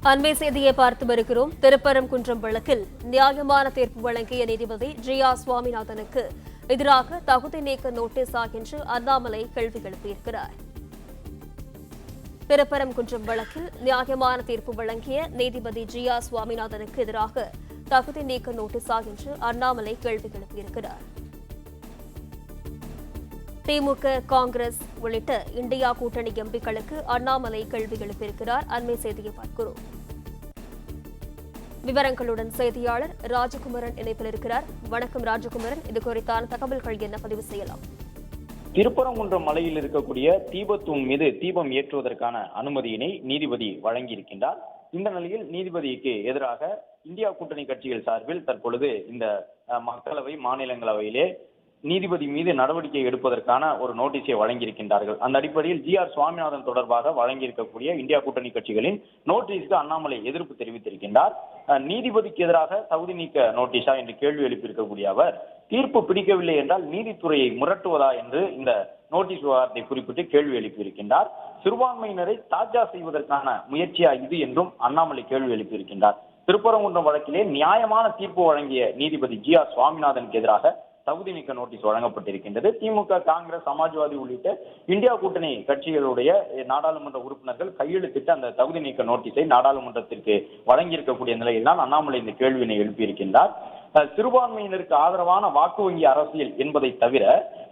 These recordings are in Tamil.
அண்மை செய்தியை பார்த்து வருகிறோம். திருப்பரங்குன்றம் வழக்கில் நியாயமான தீர்ப்பு வழங்கிய நீதிபதி ஜி.ஆர். சுவாமிநாதனுக்கு எதிராக தகுதி நீக்க நோட்டீஸா என்று அண்ணாமலை கேள்வி எழுப்பியிருக்கிறார். திருப்பரங்குன்றம் வழக்கில் நியாயமான தீர்ப்பு வழங்கிய நீதிபதி ஜி.ஆர். சுவாமிநாதனுக்கு எதிராக தகுதி நீக்க நோட்டீஸா என்று அண்ணாமலை கேள்வி எழுப்பியிருக்கிறார். திமுக, காங்கிரஸ் உள்ளிட்ட இந்தியா கூட்டணி எம்பிக்களுக்கு அண்ணாமலை கேள்வி எழுப்பியிருக்கிறார். அண்மை செய்தியை பார்க்கிறோம். விவரங்களுடன் செய்தியாளர் ராஜகுமரன் இணைப்பில் இருக்கிறார். வணக்கம் ராஜகுமரன், இது குறித்தான தகவல்கள் என்ன பதிவு செய்யலாம்? திருப்பரங்குன்றம் மலையில் இருக்கக்கூடிய தீபத்தூண் மீது தீபம் ஏற்றுவதற்கான அனுமதியினை நீதிபதி வழங்கியிருக்கின்றார். இந்த நிலையில் நீதிபதிக்கு எதிராக இந்தியா கூட்டணி கட்சிகள் சார்பில் தற்பொழுது இந்த மக்களவை, மாநிலங்களவையிலே நீதிபதி மீது நடவடிக்கை எடுப்பதற்கான ஒரு நோட்டீஸை வழங்கியிருக்கின்றார்கள். அந்த அடிப்படையில் ஜி.ஆர். சுவாமிநாதன் தொடர்பாக வழங்கியிருக்கக்கூடிய இந்தியா கூட்டணி கட்சிகளின் நோட்டீஸுக்கு அண்ணாமலை எதிர்ப்பு தெரிவித்திருக்கின்றார். நீதிபதிக்கு எதிராக தகுதி நீக்க நோட்டீஸா என்று கேள்வி எழுப்பியிருக்கக்கூடிய அவர், தீர்ப்பு பிடிக்கவில்லை என்றால் நீதித்துறையை முரட்டுவதா என்று இந்த நோட்டீஸ் விவகாரத்தை குறிப்பிட்டு கேள்வி எழுப்பியிருக்கின்றார். சிறுபான்மையினரை தாஜா செய்வதற்கான முயற்சியா இது என்றும் அண்ணாமலை கேள்வி எழுப்பியிருக்கின்றார். திருப்பரங்குன்றம் வழக்கிலே நியாயமான தீர்ப்பு வழங்கிய நீதிபதி ஜி.ஆர். சுவாமிநாதனுக்கு எதிராக தகுதி நீக்க நோட்டீஸ் வழங்கப்பட்டிருக்கின்றது. திமுக, காங்கிரஸ், சமாஜ்வாதி உள்ளிட்ட இந்தியா கூட்டணி கட்சிகளுடைய நாடாளுமன்ற உறுப்பினர்கள் கையெழுத்திட்டு அந்த தகுதி நீக்க நோட்டீஸை நாடாளுமன்றத்திற்கு வழங்கியிருக்கக்கூடிய நிலையில் தான் அண்ணாமலை இந்த கேள்வியினை எழுப்பியிருக்கின்றார். சிறுபான்மையினருக்கு ஆதரவான வாக்கு வங்கி அரசியல் என்பதை தவிர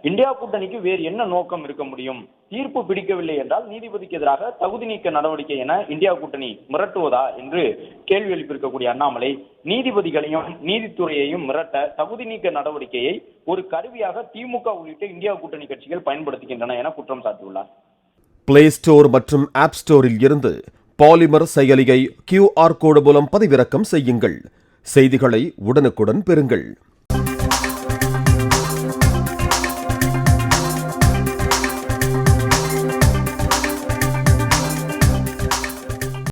இந்தியா கூட்டணிக்கு வேறு என்ன நோக்கம் இருக்க முடியும்? தீர்ப்பு பிடிக்கவில்லை என்றால் நீதிபதிக்கு எதிராக தகுதி நீக்க நடவடிக்கை என இந்தியா கூட்டணி மிரட்டுவதா என்று கேள்வி எழுப்பியிருக்கக்கூடிய அண்ணாமலை, நீதிபதிகளையும் நீதித்துறையையும் மிரட்ட தகுதி நீக்க நடவடிக்கையை ஒரு கருவியாக திமுக உள்ளிட்ட இந்தியா கூட்டணி கட்சிகள் பயன்படுத்துகின்றன என குற்றம் சாட்டியுள்ளார். பிளே ஸ்டோர் மற்றும் ஆப் ஸ்டோரில் இருந்து பாலிமர் செயலியை QR கோடு மூலம் பதிவிறக்கம் செய்யுங்கள். செய்திகளை உடனுக்குடன் பெறுங்கள்.